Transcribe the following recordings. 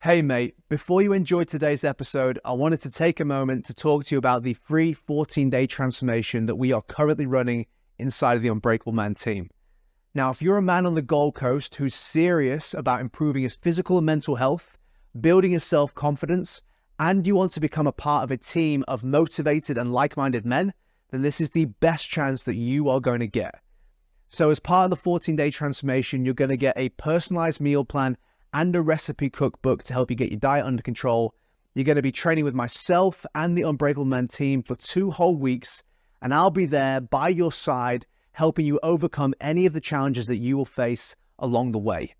Hey mate, before you enjoy today's episode, I wanted to take a moment to talk to you about the free 14-day transformation that we are currently running inside of the Unbreakable Man team. Now, if you're a man on the Gold Coast who's serious about improving his physical and mental health, building his self-confidence, and you want to become a part of a team of motivated and like-minded men, then this is the best chance that you are going to get. So as part of the 14-day transformation, you're going to get a personalized meal plan and a recipe cookbook to help you get your diet under control. You're going to be training with myself and the Unbreakable Man team for 2 whole weeks, and I'll be there by your side, helping you overcome any of the challenges that you will face along the way.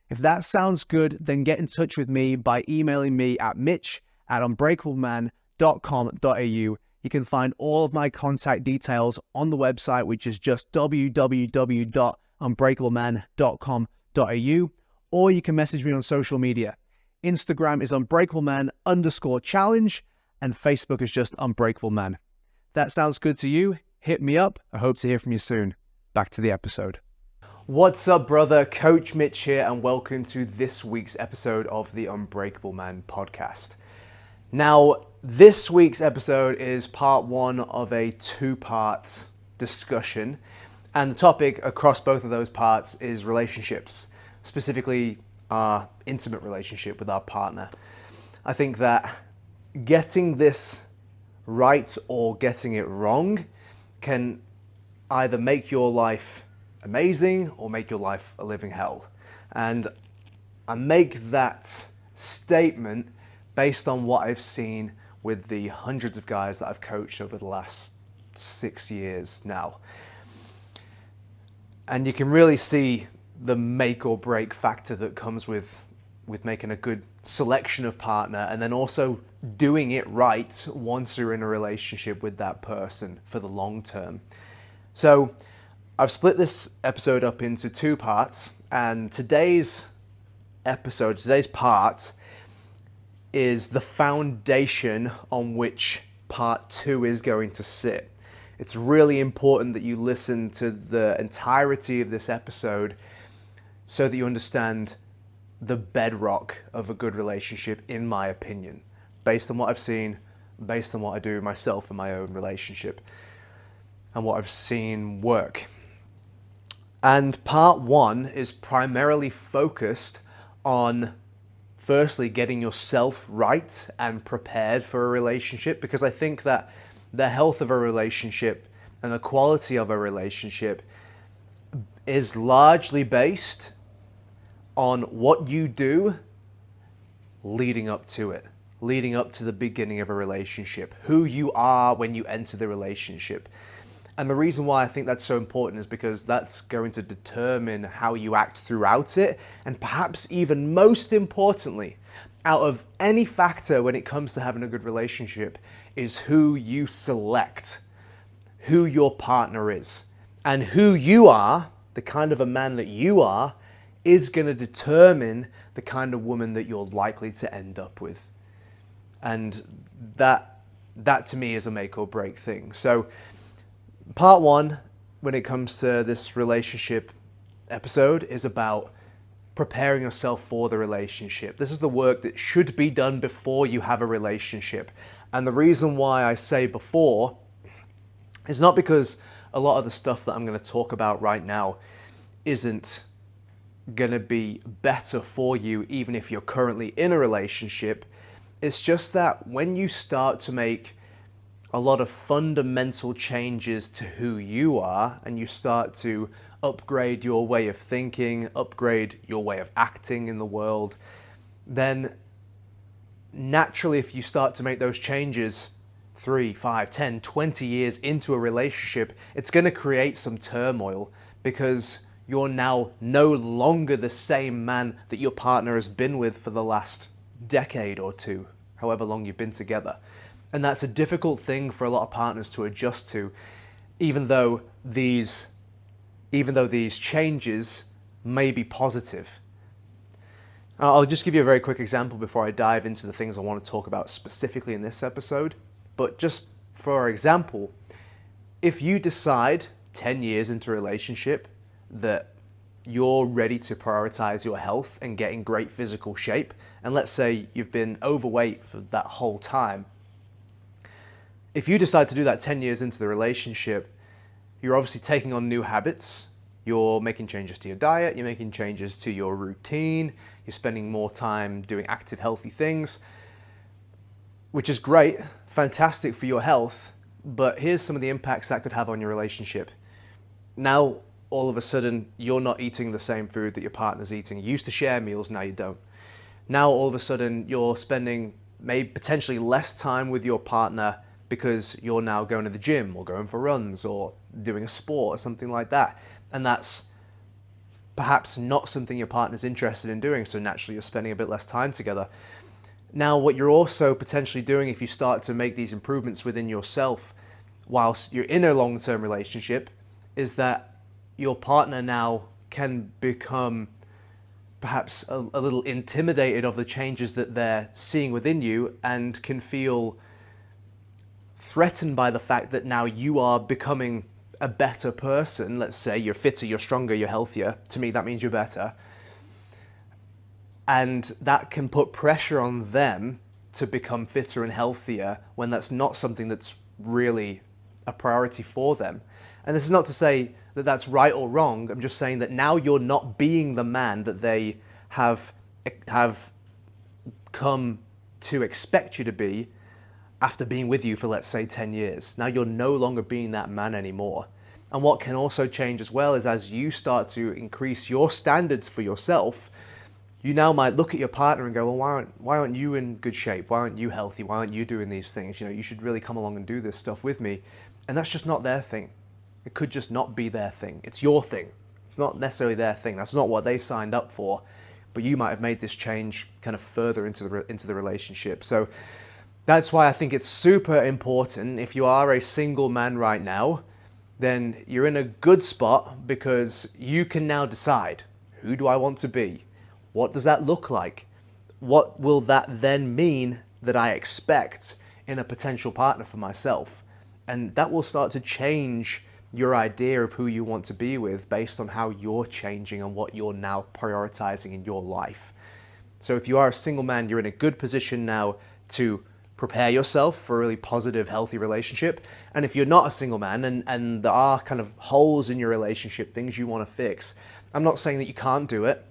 If that sounds good, then get in touch with me by emailing me at mitch@unbreakableman.com.au. You can find all of my contact details on the website, which is just www.unbreakableman.com.au. Or you can message me on social media. Instagram is unbreakableman_challenge, and Facebook is just Unbreakable Man. That sounds good to you? Hit me up. I hope to hear from you soon. Back to the episode. What's up, brother? Coach Mitch here, and welcome to this week's episode of the Unbreakable Man podcast. Now, this week's episode is part 1 of a 2-part discussion, and the topic across both of those parts is relationships. Specifically, our intimate relationship with our partner. I think that getting this right or getting it wrong can either make your life amazing or make your life a living hell. And I make that statement based on what I've seen with the hundreds of guys that I've coached over the last 6 years now. And you can really see the make or break factor that comes with making a good selection of partner, and then also doing it right once you're in a relationship with that person for the long term. So I've split this episode up into 2 parts, and today's part is the foundation on which part 2 is going to sit. It's really important that you listen to the entirety of this episode so that you understand the bedrock of a good relationship, in my opinion, based on what I've seen, based on what I do myself in my own relationship, and what I've seen work. And part 1 is primarily focused on, firstly, getting yourself right and prepared for a relationship, because I think that the health of a relationship and the quality of a relationship is largely based on what you do leading up to it, leading up to the beginning of a relationship, who you are when you enter the relationship. And the reason why I think that's so important is because that's going to determine how you act throughout it, and perhaps even most importantly, out of any factor when it comes to having a good relationship, is who you select, who your partner is, and who you are, the kind of a man that you are, is going to determine the kind of woman that you're likely to end up with. And that to me is a make or break thing. So part 1, when it comes to this relationship episode, is about preparing yourself for the relationship. This is the work that should be done before you have a relationship. And the reason why I say before is not because a lot of the stuff that I'm going to talk about right now isn't going to be better for you even if you're currently in a relationship. It's just that when you start to make a lot of fundamental changes to who you are, and you start to upgrade your way of thinking, upgrade your way of acting in the world, then naturally, if you start to make those changes 3, 5, 10, 20 years into a relationship, it's going to create some turmoil, because you're now no longer the same man that your partner has been with for the last decade or 2, however long you've been together. And that's a difficult thing for a lot of partners to adjust to, even though these changes may be positive. I'll just give you a very quick example before I dive into the things I want to talk about specifically in this episode. But just for example, if you decide 10 years into a relationship that you're ready to prioritize your health and get in great physical shape, and let's say you've been overweight for that whole time, if you decide to do that 10 years into the relationship, you're obviously taking on new habits. You're making changes to your diet, you're making changes to your routine, you're spending more time doing active, healthy things, which is great, fantastic for your health, but here's some of the impacts that could have on your relationship. Now, all of a sudden, you're not eating the same food that your partner's eating. You used to share meals, now you don't. Now, all of a sudden, you're spending maybe potentially less time with your partner because you're now going to the gym or going for runs or doing a sport or something like that. And that's perhaps not something your partner's interested in doing, so naturally you're spending a bit less time together. Now, what you're also potentially doing if you start to make these improvements within yourself whilst you're in a long-term relationship is that your partner now can become perhaps a little intimidated of the changes that they're seeing within you and can feel threatened by the fact that now you are becoming a better person. Let's say you're fitter, you're stronger, you're healthier. To me, that means you're better. And that can put pressure on them to become fitter and healthier when that's not something that's really a priority for them. And this is not to say that that's right or wrong. I'm just saying that now you're not being the man that they have come to expect you to be after being with you for, let's say, 10 years. Now you're no longer being that man anymore. And what can also change as well is as you start to increase your standards for yourself, you now might look at your partner and go, well, why aren't you in good shape? Why aren't you healthy? Why aren't you doing these things? You know, you should really come along and do this stuff with me. And that's just not their thing. It could just not be their thing. It's your thing. It's not necessarily their thing. That's not what they signed up for. But you might have made this change kind of further into the relationship. So that's why I think it's super important. If you are a single man right now, then you're in a good spot because you can now decide, who do I want to be? What does that look like? What will that then mean that I expect in a potential partner for myself? And that will start to change your idea of who you want to be with based on how you're changing and what you're now prioritizing in your life. So if you are a single man, you're in a good position now to prepare yourself for a really positive, healthy relationship. And if you're not a single man and there are kind of holes in your relationship, things you want to fix, I'm not saying that you can't do it.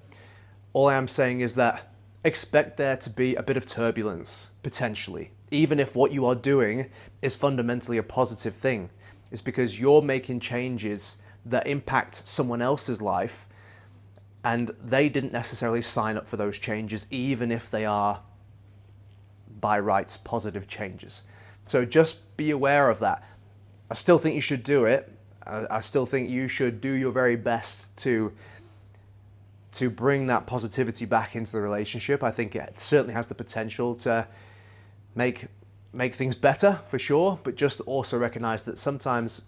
All I am saying is that expect there to be a bit of turbulence, potentially, even if what you are doing is fundamentally a positive thing. It's because you're making changes that impact someone else's life and they didn't necessarily sign up for those changes, even if they are by rights positive changes. So just be aware of that. I still think you should do it. I still think you should do your very best to bring that positivity back into the relationship. I think it certainly has the potential to make things better for sure, but just also recognize that sometimes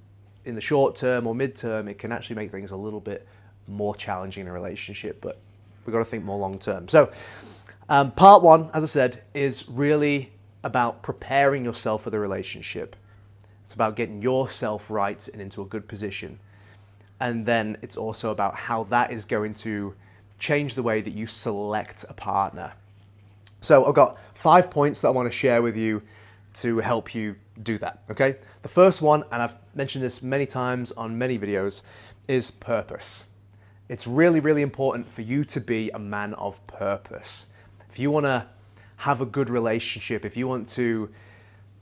in the short term or mid-term, it can actually make things a little bit more challenging in a relationship, but we've got to think more long term. So part one, as I said, is really about preparing yourself for the relationship. It's about getting yourself right and into a good position. And then it's also about how that is going to change the way that you select a partner. So I've got 5 points that I want to share with you to help you do that, okay? The first one, and I've mentioned this many times on many videos, is purpose. It's really, really important for you to be a man of purpose. If you want to have a good relationship, if you want to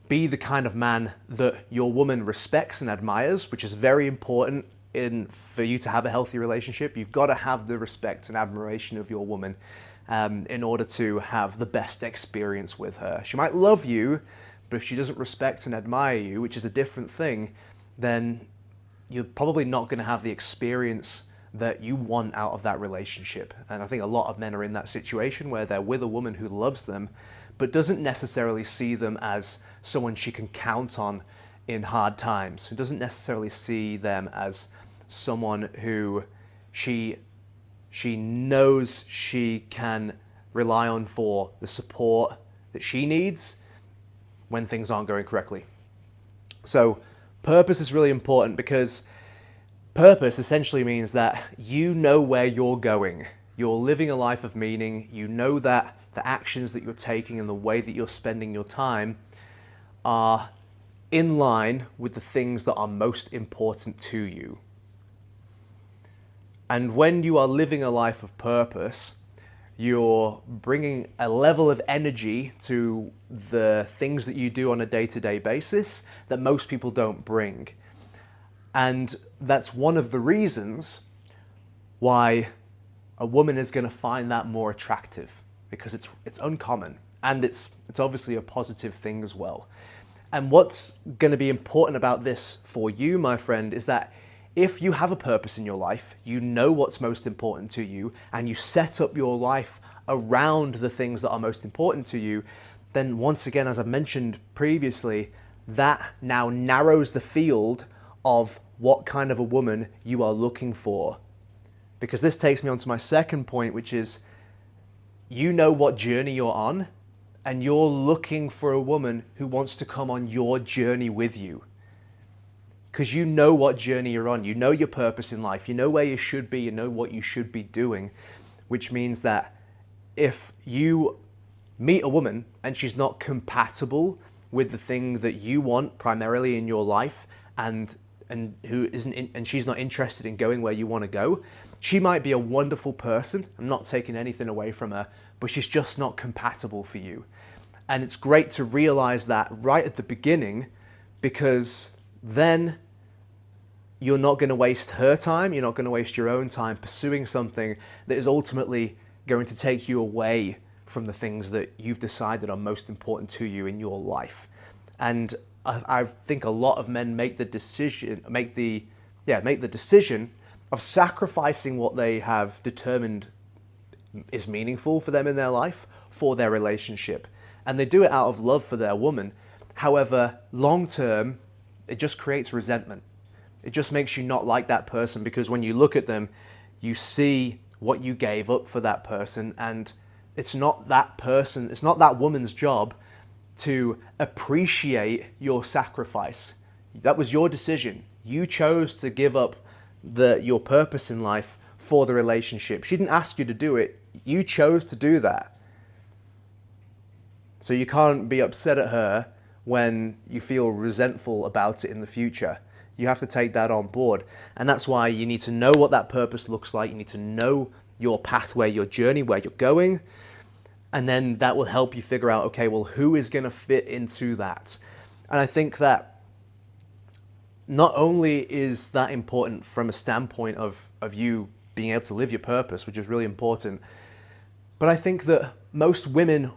be the kind of man that your woman respects and admires, which is very important for you to have a healthy relationship, you've got to have the respect and admiration of your woman in order to have the best experience with her. She might love you, but if she doesn't respect and admire you, which is a different thing, then you're probably not going to have the experience that you want out of that relationship. And I think a lot of men are in that situation where they're with a woman who loves them, but doesn't necessarily see them as someone she can count on in hard times, who doesn't necessarily see them as someone who she knows she can rely on for the support that she needs when things aren't going correctly. So purpose is really important because Purpose essentially means that you know where you're going. You're living a life of meaning. You know that the actions that you're taking and the way that you're spending your time are in line with the things that are most important to you. And when you are living a life of purpose, you're bringing a level of energy to the things that you do on a day-to-day basis that most people don't bring. And that's one of the reasons why a woman is going to find that more attractive, because it's uncommon, and it's obviously a positive thing as well. And what's going to be important about this for you, my friend, is that if you have a purpose in your life, you know what's most important to you, and you set up your life around the things that are most important to you, then once again, as I mentioned previously, that now narrows the field of what kind of a woman you are looking for. Because this takes me on to my second point, which is you know what journey you're on, and you're looking for a woman who wants to come on your journey with you. Because you know what journey you're on, you know your purpose in life, you know where you should be, you know what you should be doing, which means that if you meet a woman and she's not compatible with the thing that you want primarily in your life, and she's not interested in going where you want to go, she might be a wonderful person. I'm not taking anything away from her, but she's just not compatible for you. And it's great to realize that right at the beginning, because then you're not going to waste her time, you're not going to waste your own time pursuing something that is ultimately going to take you away from the things that you've decided are most important to you in your life. And I think a lot of men make the decision of sacrificing what they have determined is meaningful for them in their life for their relationship. And they do it out of love for their woman. However, long term, it just creates resentment. It just makes you not like that person, because when you look at them, you see what you gave up for that person, and it's not that woman's job to appreciate your sacrifice. That was your decision. You chose to give up your purpose in life for the relationship. She didn't ask you to do it. You chose to do that. So you can't be upset at her when you feel resentful about it in the future. You have to take that on board. And that's why you need to know what that purpose looks like. You need to know your pathway, your journey, where you're going. And then that will help you figure out, okay, well, who is going to fit into that? And I think that not only is that important from a standpoint of you being able to live your purpose, which is really important, but I think that most women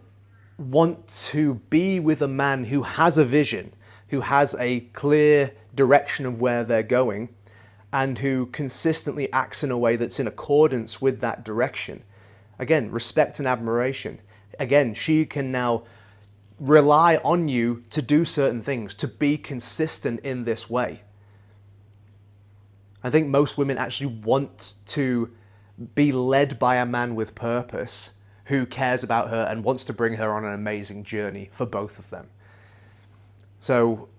want to be with a man who has a vision, who has a clear direction of where they're going, and who consistently acts in a way that's in accordance with that direction. Again, respect and admiration. Again, she can now rely on you to do certain things, to be consistent in this way. I think most women actually want to be led by a man with purpose who cares about her and wants to bring her on an amazing journey for both of them. So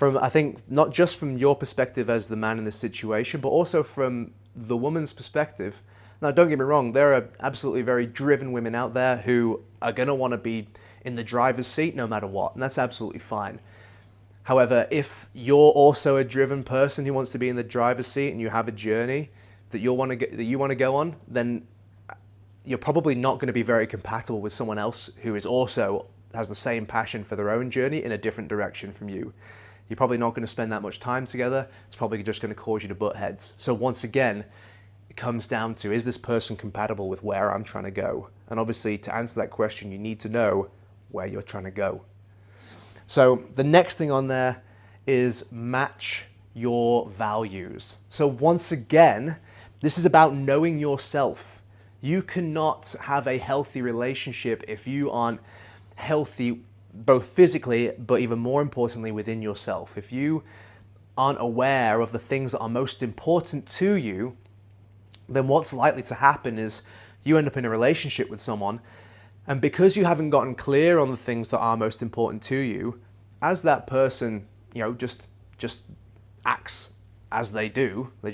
I think not just from your perspective as the man in this situation, but also from the woman's perspective. Now, don't get me wrong, there are absolutely very driven women out there who are going to want to be in the driver's seat no matter what, and that's absolutely fine. However, if you're also a driven person who wants to be in the driver's seat and you have a journey that you want to go on, then you're probably not going to be very compatible with someone else who is also has the same passion for their own journey in a different direction from you. You're probably not going to spend that much time together. It's probably just going to cause you to butt heads. So once again, it comes down to, is this person compatible with where I'm trying to go? And obviously, to answer that question, you need to know where you're trying to go. So the next thing on there is match your values. So once again, this is about knowing yourself. You cannot have a healthy relationship if you aren't healthy, both physically, but even more importantly within yourself. If you aren't aware of the things that are most important to you, then what's likely to happen is you end up in a relationship with someone, and because you haven't gotten clear on the things that are most important to you, as that person, just acts as they do, they're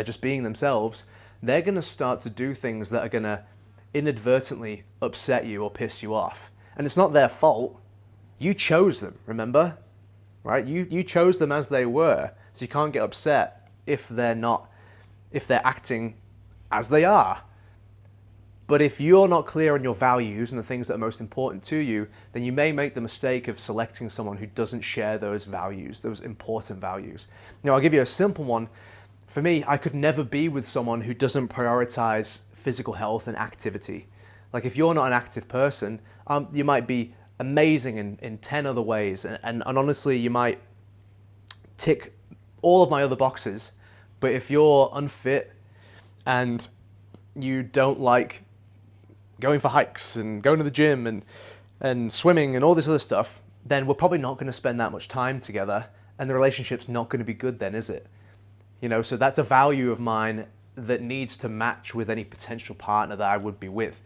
just being themselves, they're going to start to do things that are going to inadvertently upset you or piss you off. And it's not their fault. You chose them, remember? Right? You chose them as they were, so you can't get upset if they're acting as they are. But if you're not clear on your values and the things that are most important to you, then you may make the mistake of selecting someone who doesn't share those values, those important values. Now, I'll give you a simple one. For me, I could never be with someone who doesn't prioritize physical health and activity. Like, if you're not an active person, you might be amazing in 10 other ways. And honestly, you might tick all of my other boxes. But if you're unfit and you don't like going for hikes and going to the gym and swimming and all this other stuff, then we're probably not going to spend that much time together, and the relationship's not going to be good then, is it? So that's a value of mine that needs to match with any potential partner that I would be with.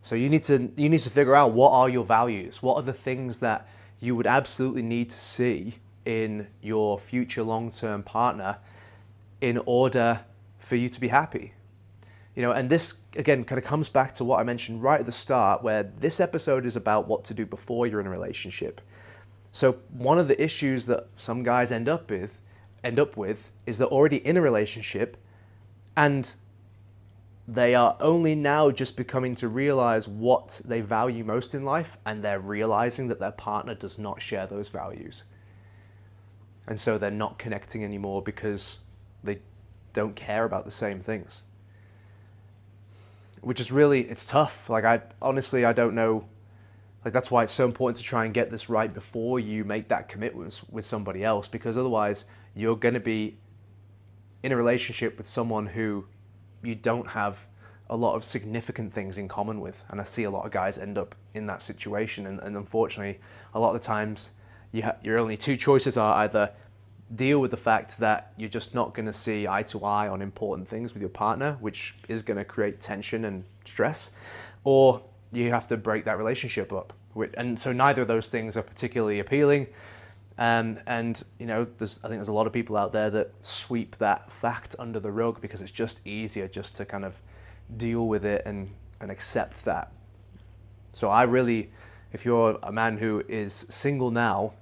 So you need to figure out, what are your values? What are the things that you would absolutely need to see in your future long-term partner in order for you to be happy? And this, again, kind of comes back to what I mentioned right at the start, where this episode is about what to do before you're in a relationship. So one of the issues that some guys end up with is they're already in a relationship, and they are only now just becoming to realize what they value most in life, and they're realizing that their partner does not share those values. And so they're not connecting anymore because they don't care about the same things. Which is really, it's tough. Like, I don't know. Like, that's why it's so important to try and get this right before you make that commitment with somebody else, because otherwise you're going to be in a relationship with someone who you don't have a lot of significant things in common with. And I see a lot of guys end up in that situation. And unfortunately, a lot of the times your only two choices are either deal with the fact that you're just not going to see eye to eye on important things with your partner, which is going to create tension and stress, or you have to break that relationship up. And so neither of those things are particularly appealing. I think there's a lot of people out there that sweep that fact under the rug because it's just easier just to kind of deal with it and accept that. So if you're a man who is single now,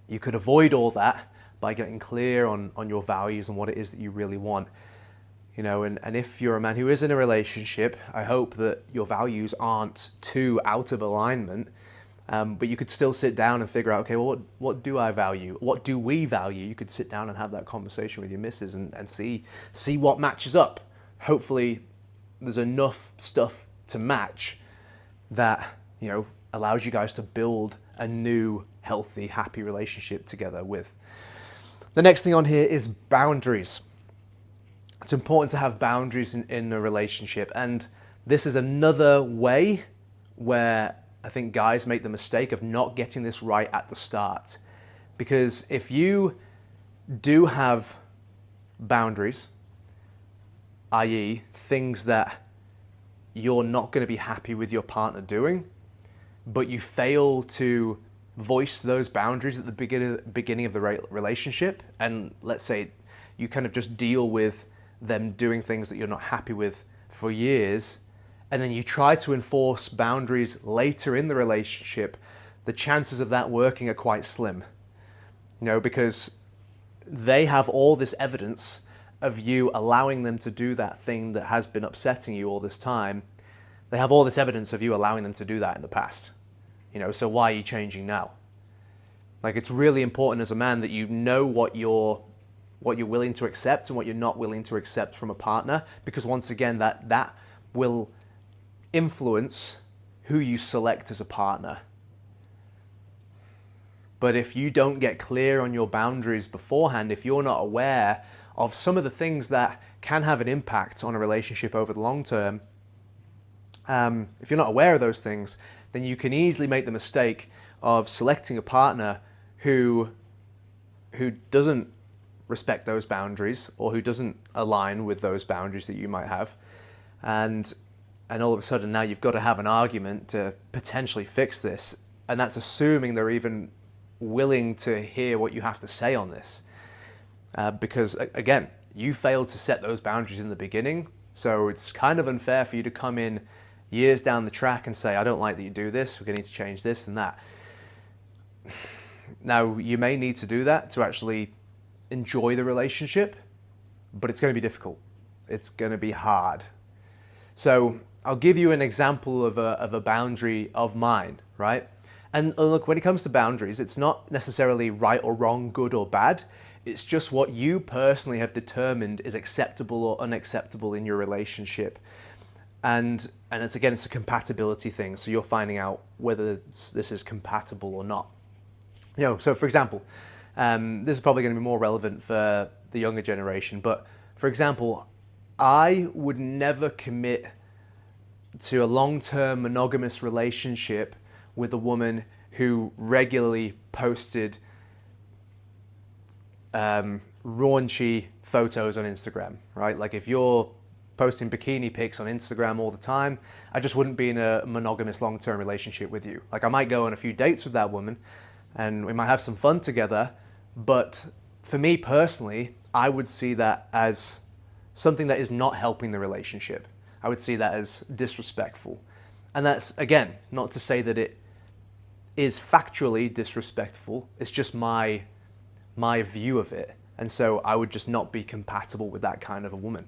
you could avoid all that by getting clear on your values and what it is that you really want. And if you're a man who is in a relationship, I hope that your values aren't too out of alignment, but you could still sit down and figure out, okay, well, what do I value? What do we value? You could sit down and have that conversation with your missus and see what matches up. Hopefully there's enough stuff to match that, allows you guys to build a new, healthy, happy relationship together with. The next thing on here is boundaries. It's important to have boundaries in a relationship, and this is another way where I think guys make the mistake of not getting this right at the start. Because if you do have boundaries, i.e. things that you're not going to be happy with your partner doing, but you fail to voice those boundaries at the beginning of the relationship, and let's say you kind of just deal with them doing things that you're not happy with for years, and then you try to enforce boundaries later in the relationship, the chances of that working are quite slim. Because they have all this evidence of you allowing them to do that thing that has been upsetting you all this time. They have all this evidence of you allowing them to do that in the past. So why are you changing now? Like, it's really important as a man that you know what you're willing to accept and what you're not willing to accept from a partner, because once again, that will influence who you select as a partner. But if you don't get clear on your boundaries beforehand, if you're not aware of some of the things that can have an impact on a relationship over the long term, if you're not aware of those things, then you can easily make the mistake of selecting a partner who doesn't respect those boundaries, or who doesn't align with those boundaries that you might have. And all of a sudden now you've got to have an argument to potentially fix this. And that's assuming they're even willing to hear what you have to say on this. because again, you failed to set those boundaries in the beginning. So it's kind of unfair for you to come in years down the track and say, I don't like that you do this, we're going to need to change this and that. Now, you may need to do that to actually enjoy the relationship, but it's going to be difficult. It's going to be hard. So I'll give you an example of a boundary of mine, right? And look, when it comes to boundaries, it's not necessarily right or wrong, good or bad. It's just what you personally have determined is acceptable or unacceptable in your relationship. And it's a compatibility thing. So you're finding out whether this is compatible or not. So for example, this is probably going to be more relevant for the younger generation, but for example, I would never commit to a long-term monogamous relationship with a woman who regularly posted raunchy photos on Instagram, right? Like if you're posting bikini pics on Instagram all the time, I just wouldn't be in a monogamous long-term relationship with you. Like I might go on a few dates with that woman and we might have some fun together, but for me personally, I would see that as something that is not helping the relationship. I would see that as disrespectful. And that's, again, not to say that it is factually disrespectful. It's just my view of it. And so I would just not be compatible with that kind of a woman.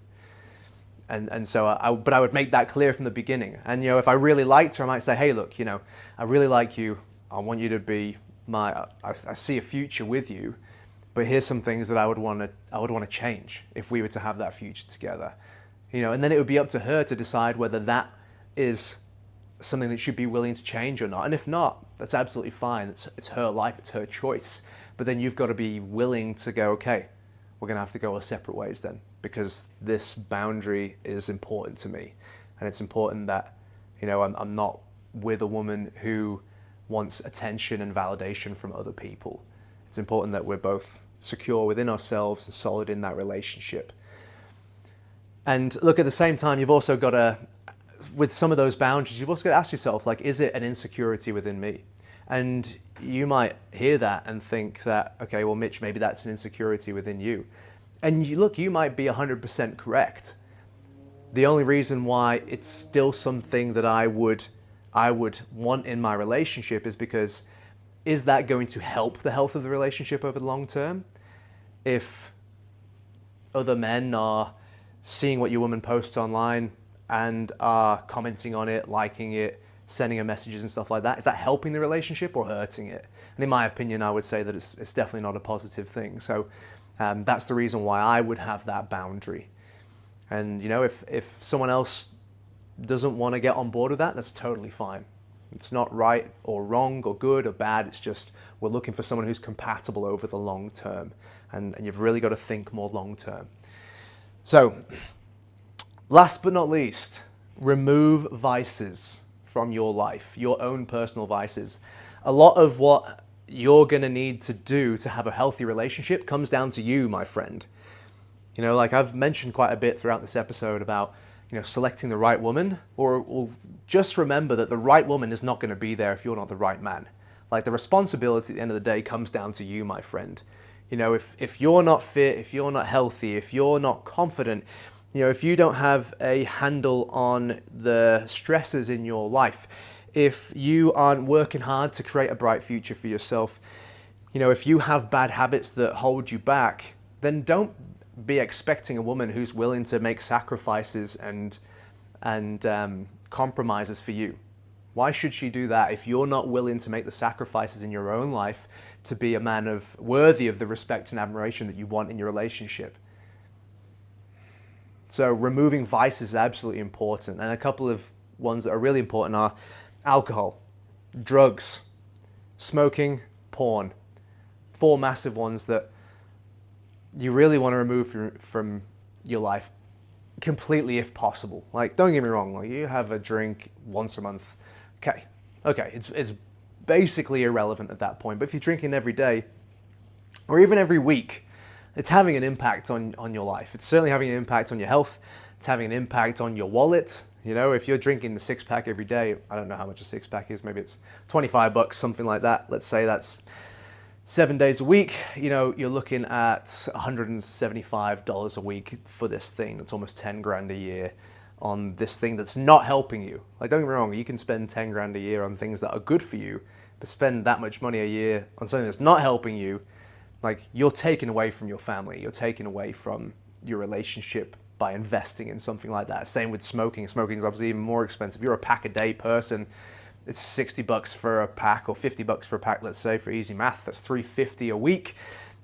And so, but I would make that clear from the beginning. And, if I really liked her, I might say, hey, look, I really like you. I want you to be I see a future with you, but here's some things that I would want to change if we were to have that future together. And then it would be up to her to decide whether that is something that she'd be willing to change or not. And if not, that's absolutely fine. It's her life, it's her choice. But then you've got to be willing to go, okay, we're going to have to go our separate ways then, because this boundary is important to me. And it's important that, I'm not with a woman who wants attention and validation from other people. It's important that we're both secure within ourselves and solid in that relationship. And look, at the same time, you've also got to, with some of those boundaries, you've also got to ask yourself, like, is it an insecurity within me? And you might hear that and think that, okay, well, Mitch, maybe that's an insecurity within you. And you might be 100% correct. The only reason why it's still something that I would want in my relationship is because, is that going to help the health of the relationship over the long term? If other men are seeing what your woman posts online and are commenting on it, liking it, sending her messages and stuff like that, is that helping the relationship or hurting it? And in my opinion, I would say that it's definitely not a positive thing. So that's the reason why I would have that boundary. And if someone else doesn't want to get on board with that, that's totally fine. It's not right or wrong or good or bad. It's just we're looking for someone who's compatible over the long term. And you've really got to think more long term. So, last but not least, remove vices from your life, your own personal vices. A lot of what you're going to need to do to have a healthy relationship comes down to you, my friend. Like I've mentioned quite a bit throughout this episode about selecting the right woman, or just remember that the right woman is not going to be there if you're not the right man. Like the responsibility at the end of the day comes down to you, my friend. If you're not fit, if you're not healthy, if you're not confident, if you don't have a handle on the stresses in your life, if you aren't working hard to create a bright future for yourself, if you have bad habits that hold you back, then don't be expecting a woman who's willing to make sacrifices and compromises for you. Why should she do that if you're not willing to make the sacrifices in your own life to be a man worthy of the respect and admiration that you want in your relationship? So removing vices is absolutely important. And a couple of ones that are really important are alcohol, drugs, smoking, porn. 4 massive ones that you really want to remove from your life completely if possible. Like, don't get me wrong, like you have a drink once a month. Okay, it's basically irrelevant at that point. But if you're drinking every day or even every week, it's having an impact on your life. It's certainly having an impact on your health. It's having an impact on your wallet. If you're drinking the 6-pack every day, I don't know how much a 6-pack is. Maybe it's $25, something like that. Let's say that's 7 days a week, you're looking at $175 a week for this thing that's almost 10 grand a year on this thing that's not helping you. Like, don't get me wrong, you can spend 10 grand a year on things that are good for you, but spend that much money a year on something that's not helping you, like, you're taking away from your family, you're taking away from your relationship by investing in something like that. Same with smoking. Smoking is obviously even more expensive. You're a pack a day person, it's $60 for a pack or $50 for a pack, let's say, for easy math. That's $350 a week.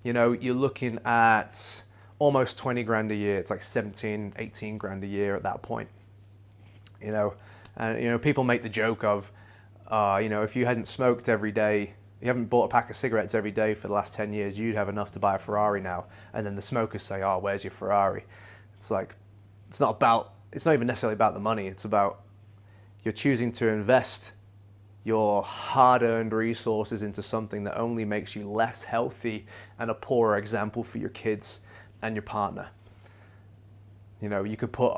You're looking at almost 20 grand a year. It's like 17, 18 grand a year at that point. And people make the joke of, if you hadn't smoked every day, you haven't bought a pack of cigarettes every day for the last 10 years, you'd have enough to buy a Ferrari now. And then the smokers say, oh, where's your Ferrari? It's like, it's not even necessarily about the money. It's about you're choosing to invest your hard-earned resources into something that only makes you less healthy and a poorer example for your kids and your partner. You could put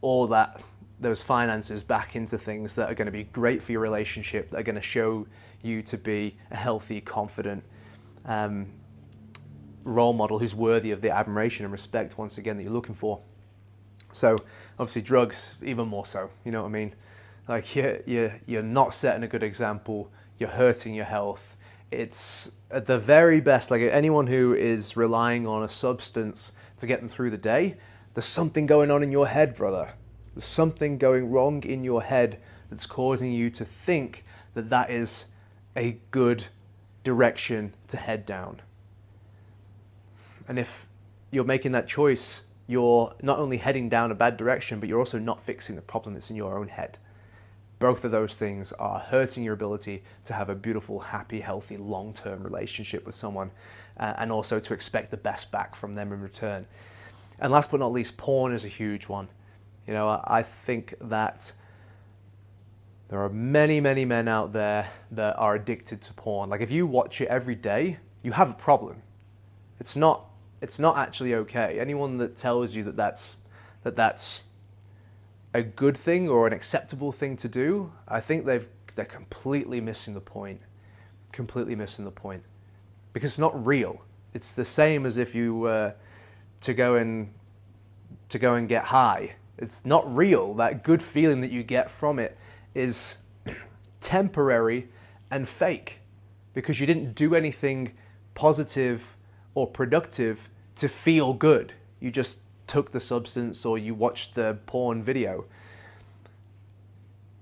all those finances back into things that are going to be great for your relationship, that are going to show you to be a healthy, confident role model who's worthy of the admiration and respect, once again, that you're looking for. So obviously drugs, even more so, you know what I mean? Like, you're not setting a good example, you're hurting your health. It's at the very best, like, anyone who is relying on a substance to get them through the day, there's something going on in your head, brother. There's something going wrong in your head that's causing you to think that that is a good direction to head down. And if you're making that choice, you're not only heading down a bad direction, but you're also not fixing the problem that's in your own head. Both of those things are hurting your ability to have a beautiful, happy, healthy, long-term relationship with someone, and also to expect the best back from them in return. And last but not least, porn is a huge one. I think that there are many, many men out there that are addicted to porn. Like, if you watch it every day, you have a problem. It's not actually okay. Anyone that tells you that that's a good thing or an acceptable thing to do, I think they're completely missing the point. Completely missing the point. Because it's not real. It's the same as if you were to go and get high. It's not real. That good feeling that you get from it is temporary and fake, because you didn't do anything positive or productive to feel good. You just took the substance or you watched the porn video.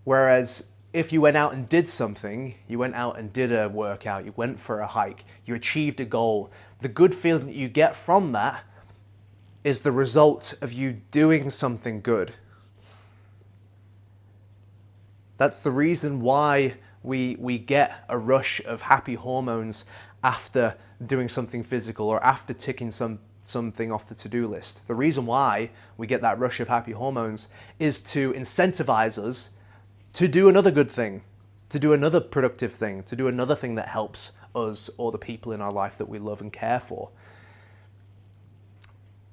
Whereas if you went out and did something, you went out and did a workout, you went for a hike, you achieved a goal, the good feeling that you get from that is the result of you doing something good. That's the reason why we get a rush of happy hormones after doing something physical or after ticking something off the to-do list. The reason why we get that rush of happy hormones is to incentivize us to do another good thing, to do another productive thing, to do another thing that helps us or the people in our life that we love and care for.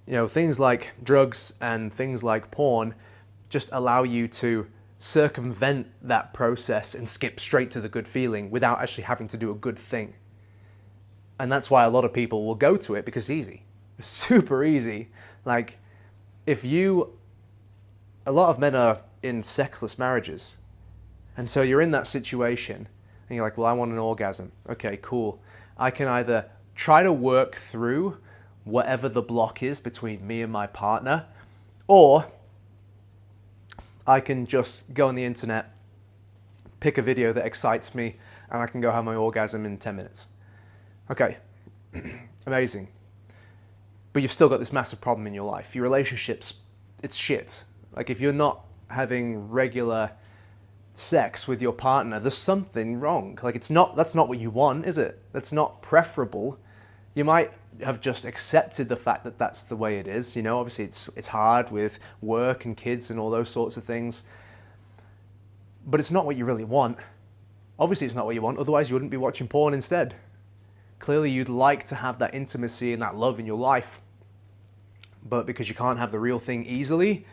Things like drugs and things like porn just allow you to circumvent that process and skip straight to the good feeling without actually having to do a good thing. And that's why a lot of people will go to it, because it's easy. It's super easy. Like, a lot of men are in sexless marriages. And so you're in that situation and you're like, well, I want an orgasm. Okay, cool. I can either try to work through whatever the block is between me and my partner, or I can just go on the internet, pick a video that excites me, and I can go have my orgasm in 10 minutes. Okay, amazing. But you've still got this massive problem in your life. Your relationships, it's shit. Like, if you're not having regular sex with your partner, there's something wrong. Like, that's not what you want, is it? That's not preferable. You might have just accepted the fact that that's the way it is. Obviously it's hard with work and kids and all those sorts of things. But it's not what you really want. Obviously it's not what you want, otherwise you wouldn't be watching porn instead. Clearly you'd like to have that intimacy and that love in your life. But because you can't have the real thing easily,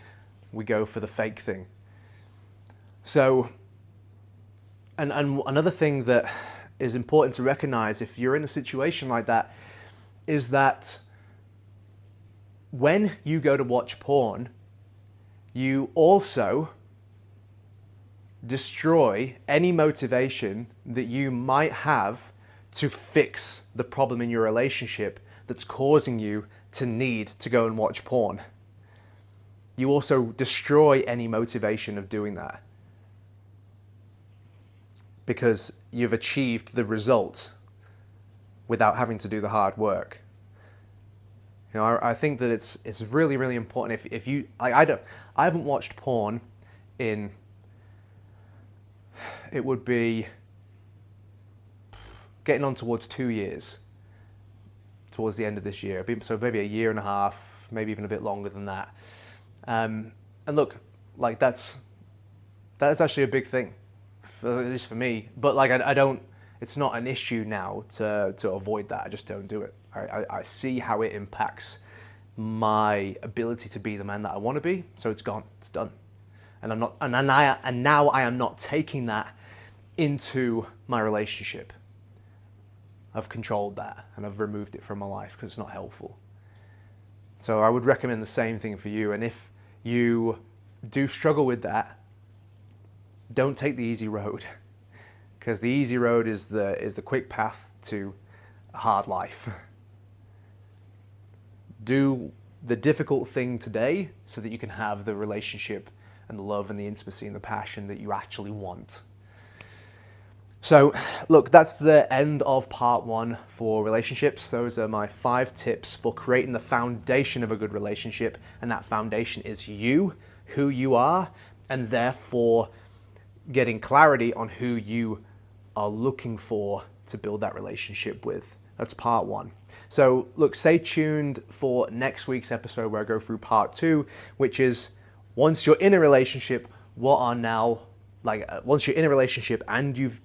we go for the fake thing. So, and another thing that is important to recognize if you're in a situation like that is that when you go to watch porn, you also destroy any motivation that you might have to fix the problem in your relationship that's causing you to need to go and watch porn. You also destroy any motivation of doing that because you've achieved the results without having to do the hard work. You know, I think that it's really, really important. If you, I haven't watched porn in, it would be getting on towards 2 years, towards the end of this year. So maybe a year and a half, maybe even a bit longer than that. And look, like that's actually a big thing, at least for me. But like I don't, it's not an issue now to avoid that. I just don't do it. I see how it impacts my ability to be the man that I want to be. So it's gone. It's done. And I'm not. And now I am not taking that into my relationship. I've controlled that and I've removed it from my life because it's not helpful. So I would recommend the same thing for you. And if you do struggle with that, don't take the easy road, because the easy road is the quick path to a hard life. Do the difficult thing today so that you can have the relationship and the love and the intimacy and the passion that you actually want. So look, that's the end of part 1 for relationships. Those are my 5 tips for creating the foundation of a good relationship. And that foundation is you, who you are, and therefore getting clarity on who you are looking for to build that relationship with. That's part 1. So look, stay tuned for next week's episode where I go through part 2, which is once you're in a relationship, once you're in a relationship and you've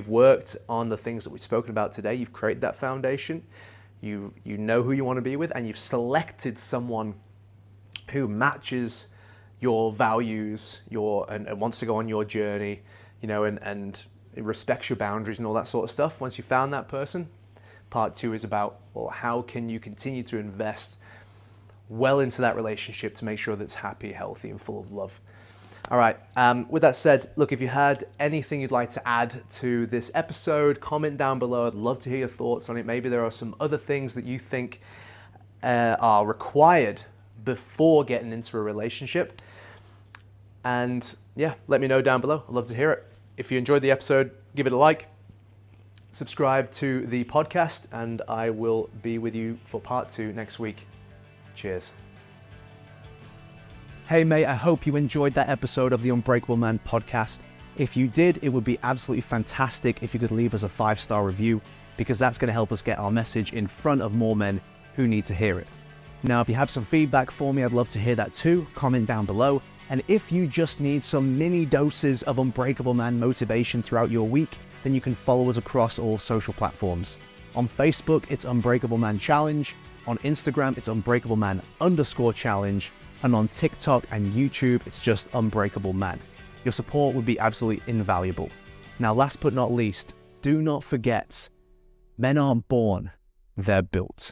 worked on the things that we've spoken about today, you've created that foundation, you know who you want to be with, and you've selected someone who matches your values, and wants to go on your journey, you know, and it respects your boundaries and all that sort of stuff. Once you found that person, part 2 is about, well, how can you continue to invest well into that relationship to make sure that it's happy, healthy, and full of love. All right, with that said, look, if you had anything you'd like to add to this episode, comment down below. I'd love to hear your thoughts on it. Maybe there are some other things that you think are required before getting into a relationship. And yeah, let me know down below. I'd love to hear it. If you enjoyed the episode, give it a like, subscribe to the podcast, and I will be with you for part 2 next week. Cheers. Hey mate, I hope you enjoyed that episode of the Unbreakable Man podcast. If you did, it would be absolutely fantastic if you could leave us a 5-star review, because that's going to help us get our message in front of more men who need to hear it. Now, if you have some feedback for me, I'd love to hear that too. Comment down below. And if you just need some mini doses of Unbreakable Man motivation throughout your week, then you can follow us across all social platforms. On Facebook, it's Unbreakable Man Challenge. On Instagram, it's Unbreakable Man_challenge. And on TikTok and YouTube, it's just Unbreakable Man. Your support would be absolutely invaluable. Now, last but not least, do not forget, men aren't born, they're built.